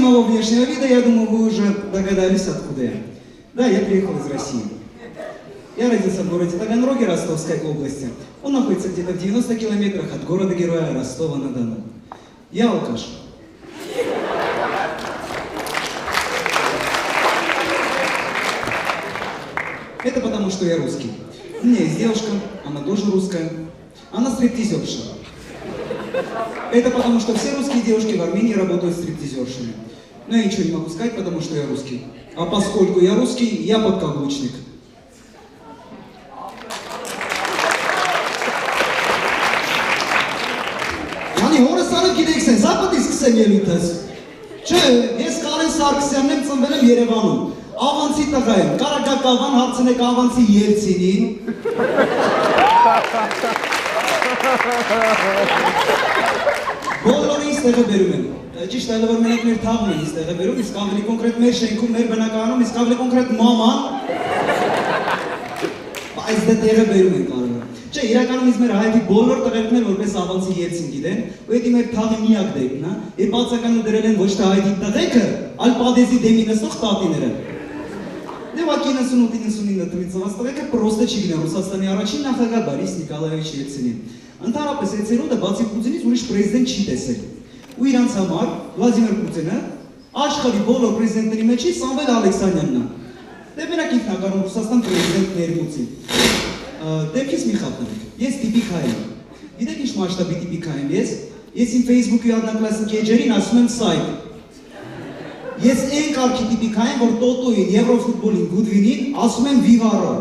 самого внешнего вида, я думаю, вы уже догадались, откуда я. Да, я приехал из России. Я родился в городе Таганроге Ростовской области. Он находится где-то в 90 километрах от города-героя Ростова-на-Дону. Я алкаш. Это потому, что я русский. У меня есть девушка, она тоже русская. Она стриптизерша. Это потому, что все русские девушки в Армении работают стриптизершами. Но я ничего не могу сказать, потому что я русский. А поскольку я русский, я подкаблучник. Անի հորս արը գիտեք սեն, զապատի սկսեմ ելույթս։ Չէ, ես Կարեն Սարգսյանն եմ, ծնվել եմ Երևանում։ Ավանցի տղա եմ, կարագակ ավան հարցնեք ավանցի Ելցինին։ Բոլորը ինձ տեղը բերում եմ։ Ճիշտ է, որ մենակ մեր թաղում են ինձ տեղը բերում, իսկ ավելի կոնկրետ մեր շենքում, մեր բնակարանում, իսկ ավելի կոնկրետ մաման։ Բայց դե տեղը բերում են կարող։ Չէ, իրականում ինձ մեր հայտի բոլոր տղերքներ որպես ավանցի Ելցին գիտեն, ու դա մեր թաղի միակ դեպքն է, եւ բացակայում դրել են ոչ թե հայտի տղեկը, այլ պադեզի դեմի նստող տատիները։ Դե ուղղակի 98-99 թվականից տղեկը պրոստը չի գնա Ռուսաստանի առաջին նախագահ Բորիս Նիկոլայովիչ Ելցինին։ Ընդհանրապես այդ ծերունդը բացի Պուտինից ուրիշ պրեզիդենտ չի տեսել։ Ու իրանց համար Վլադիմիր Պուտինը աշխարհի բոլոր պրեզիդենտների մեջի Սամվել Ալեքսանյանն է։ Դե մենակ ինքնականում Ռուսաստան պրեզիդենտ ներմուծի։ Դեպքից մի խափնենք, ես տիպիկա եմ, գիտեք ինչ մասշտաբի տիպիկա եմ ես իմ Facebook-ի одноклассники էջերին ասում եմ սայթ, ես այն կարգի տիպիկա եմ, որ տոտոյին, եվրոֆուտբոլին, գուդվինին ասում եմ վիվարո։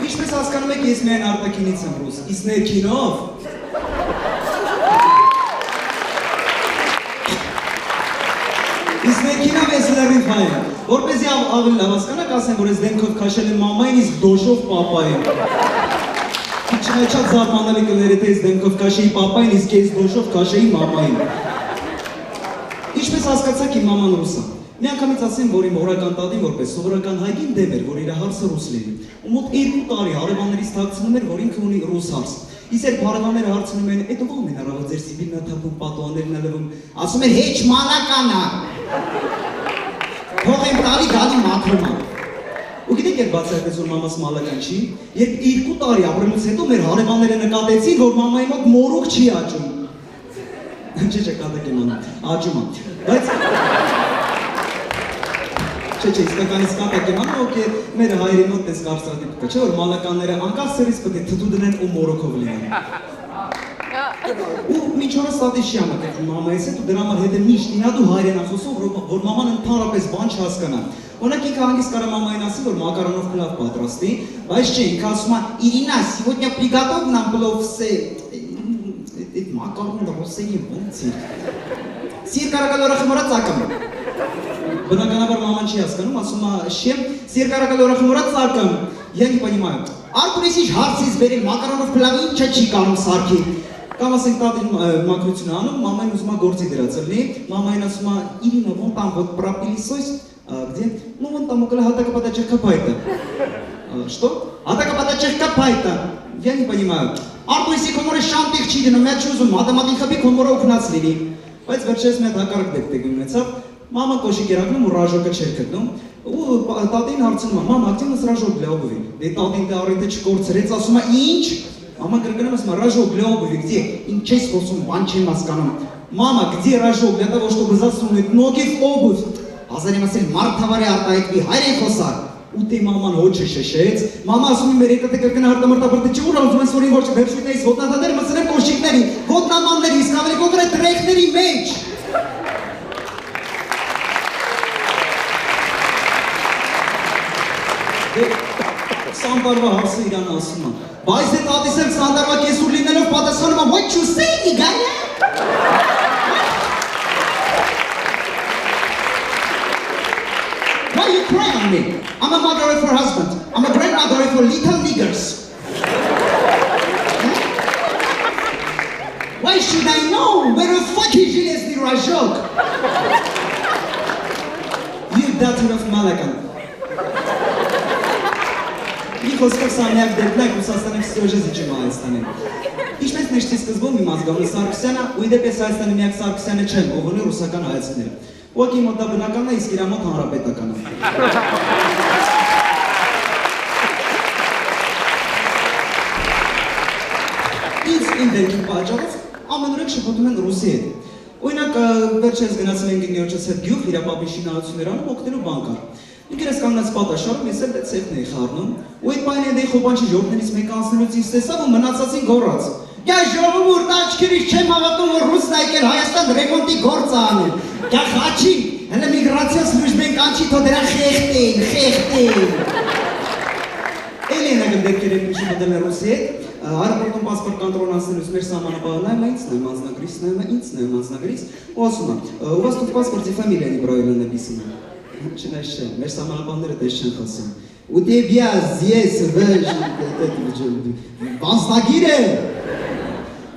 Ինչպես հասկանում եք, ես միայն արտաքինից եմ ռուս, իսկ ներքինով Իսկ ներքինով ես լրիվ հայ եմ, որպեսզի ավելի լավ հասկանաք, ասեմ, որ ես դեմքով քաշել եմ մամային, իսկ դոշով պապային։ Շատ զարմանալի կլեր է, թե ես դեմքով քաշեի պապային, իսկ ես դոշով քաշեի մամային։ Ինչպես հասկացաք, իմ մաման ռուս է։ Մի անգամից ասեմ, որ իմ հորական տատին որպես սովորական հայգին դեմ էր, որ իր հարսը ռուս լինի։ Ու մոտ 2 տարի հարևաններից թաքցնում էր, որ ինքը ունի ռուս հարս։ Իսկ երբ հարևանները հարցնում են, «Էդ ո՞վ են առավոտ ձեր Սիբիրնա թափում պատուհաններն ա լվում», ասում են «Հեչ մանական ա»։ Թող եմ տալի գալի մաքրում ա։ Ու գիտեք երբ բացարկեց, որ մամաս մալական չի, երբ 2 տարի ապրելուց հետո մեր հարևանները նկատեցին, որ մամայի մոտ մորուք չի աճում։ Չէ, կատակ եմ անում, աճում ա։ Բայց Չէ, իսկականից կատակ եմ անում, ոք մեր հայերի մոտ տես կարծրատիպ կա, չէ, որ մալականները անկար սերից պետք է թթու դնեն ու մորոքով լինեն։ Ու մինչ օրս տատի չի համակերպում մամայիս հետ ու դրա համար հետ է միշտ ինադու հայերեն ասում, որ մաման ընդհանրապես բան չհասկանա։ Օրինակ ինքը հանգիստ կարա մամային ասի, որ մակարոնով փլավ պատրաստի, բայց չէ, ինքը ասում է «Իրինա, сегодня приготовь нам плов с այդ մակարոնը ռուսեի ոնց է»։ Սիր կարակալորախմորա ծակում։ Բնականաբար մաման չի հասկանում, ասում է «Շեմ, սիր կարակալորախմորա ծակում»։ Я не понимаю։ Արտուր իսկ հարցից բերել մակարոնով փլավը ինչա չի կարող սարքի։ Կամ ասենք տատին մակրություն անում, մամային ուզում է գործի դրածել լինի, մամային ասում է «Իրինա, вон там вот пропылесось, где? Ну вон там около Хатакопатачих копайта». Что? Хатакопатачих копайта. Я не понимаю։ Արտուր իսկ կոմորը շանտիղ չի դնում, մեր չուզում, մաթեմատիկաբի կոմորը օգնած լինի։ Բայց վերջերս մի հատ հակառակ դեպք ունեցավ, մամա կոշիկ էր ակնում ու ռաժոկը չէր գտնում։ Ու տատին հարցնում է, «Մամա, где у нас рожок для обуви»։ Դե տատին դա առիթը չկորցրեց, ասում է «Ինչ»։ Мама գրգնում ասում է «Рожок для обуви, где»։ Ինչ ես խոսում, բան չեմ հասկանում։ «Мама, где рожок для того, чтобы засунуть ноги в обувь»։ Հազար եմ ասել մարդավարի արտահայտվի հայր են խոսար։ Ուտի մաման հոչը շշեց։ Մամա ասում է մեր եկատը կրկն հարտամարտաբրդի չի ուր ուզում ես որ ինչ որ չբերշույթներից ոտնատատեր մսնեմ կոշիկների, ոտնամանների, իսկ ավելի կոնկրետ տրեխների մեջ։ Սանդարվա հարսը իրան ասում է, բայց է տատիս եմ Սանդարվա կեսուր լինելով պատասխանում է, what you say, նիգանյա։ Why you crying on me? I'm a mother of her husband. I'm a grandmother of her little niggers. Why should I know where the fuck is the rajok? You daughter of Malakan. Մի խոսքով սա միակ դեպքն է, Ռուսաստանը քսյոժը զիջում Հայաստանին։ Ինչպես նշեցի սկզբում իմ ազգանունը Սարգսյանը, ու իդեպ ես Հայաստանի միակ Սարգսյանը չեմ, ով ունի ռուսական հայացքները։ Ուղղակի մոտ դա բնական է, իսկ իր մոտ հանրապետական է։ Ինձ իմ դեպքի պատճառով ամենուրեք շփոթում են ռուսի հետ։ Օրինակ, վերջերս գնացել ենք ինքնիոջս հետ գյուղ, իր պապի շինարարություններ անում, օգնելու բան կար։ Ինքերս կանգնած պատաշարում, ես էլ ցեխն էի խառնում, ու այդ պահին էի խոբանչի ժողովրդներից մեկ անցնելուց ինձ տեսավ ու մնացածին գոռաց. «Գա ժողովուրդ, աչքերից չեմ հավատում, որ ռուսն եկել Հայաստան ռեմոնտի գործ է անում։ Գա խաչի, հələ միգրացիա սլուժբեն կանչի, թո դրա խեղտեն։ Էլ են ագմ դեպքեր եմ միշտ մտել է ռուսի հետ, Аэропортում պասպորտ կոնտրոլ անցնելուց մեր սահմանապահը ինձ նայում անձնագրիս, ու ասում է, «У вас тут в паспорте фамилия неправильно написана». Չնայած չէ, մեր սահմանապահները դες չեն խոսում։ «У тебя здесь անձնագիրը,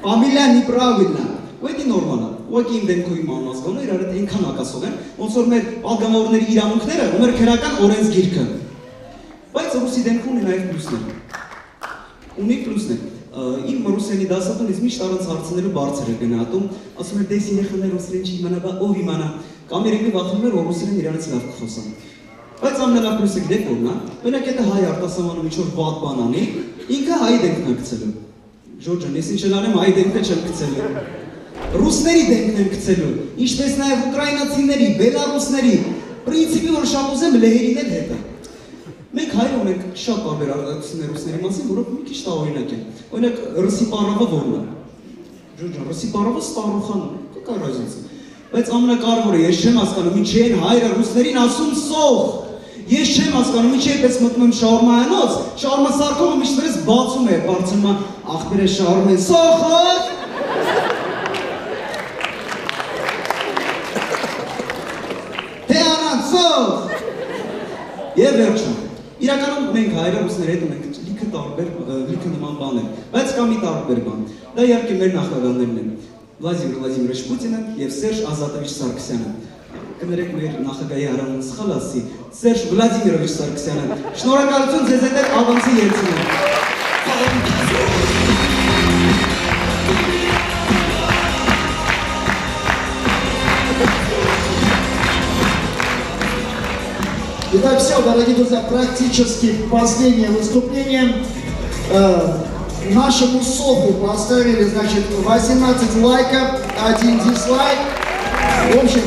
ֆամիլիա неправильно». Ուղղակի նորմալ է, ուղղակի իմ դեմքով իմ անազգանը իրար հետ այնքան հակասող են, ոնց որ մեր պատգամավորների իրավունքները ու մեր քրեական օրենսգիրքը։ Բայց ռուսի դեմքում ունի նաև պլյուսներ։ Ունի պլյուսներ։ Իմ ռուսերենի դասատուն ինձ միշտ առանց հարցնելու բարձր է գնահատում, ասում էր դες երեխաներ ռուսերեն չիմանա, բա ով իմանա։ Կամ երևի վախենում էր, որ ռուսերեն իրանից լավ կխոսան։ Բայց ամենալավ պլյուսը գիտեք որն է, օրինակ եթե հայ արտասահմանում ինչ-որ վատ բան անի, ինքը հայի դեմքն է գցելու։ Ժորջան, ես ինչ անեմ, հայի դեմքը չեմ գցելու։ Ռուսների դեմքն եմ գցելու, ինչպես նաև ուկրաինացիների, բելարուսների, պրինցիպի որ շատ ուզեմ լեհերին էլ հետ է։ Մենք հայ ունենք շատ տարբեր արտադրություններ ռուսների մասին, որոնք մի քիչ տարօրինակ են։ Օրինակ ռուսի պարավը որն է։ Ժորջան, ռուսի պարավը ստարոխան, կա ռազինցը։ Բայց ամենակարևորը ես չեմ հասկանում, ինչի են հայրը ռուսներին ասում սող։ Ես չեմ հասկանում, ինչի էպես մտնում եմ շաուրմայանոց, շաուրմա սարքողը միշտ վրես բացում է, բարձում է աղբերը շաուրմեն սոխով։ Թե առանց սող։ Եվ վերջում, իրականում մենք հայրը ռուսների հետ ունենք լիքը տարբեր, լիքը նման բաներ, բայց կա մի տարբեր բան, դա իհարկե մեր նախագահներն են։ Վլադիմիր Վլադիմիրովիչ Պուտինը եւ Սերժ Ազատովիչ Սարգսյանը։ Կներեք մեր նախագահի հարանուն սխալ ասի, Սերժ Վլադիմիրովիչ Սարգսյանը։ Շնորհակալություն ձեզ հետ ավանցի երցին։ Итак, все, дорогие друзья, практически последнее выступление. Нашему Соху поставили, значит, 18 лайков, 1 дизлайк. В общем,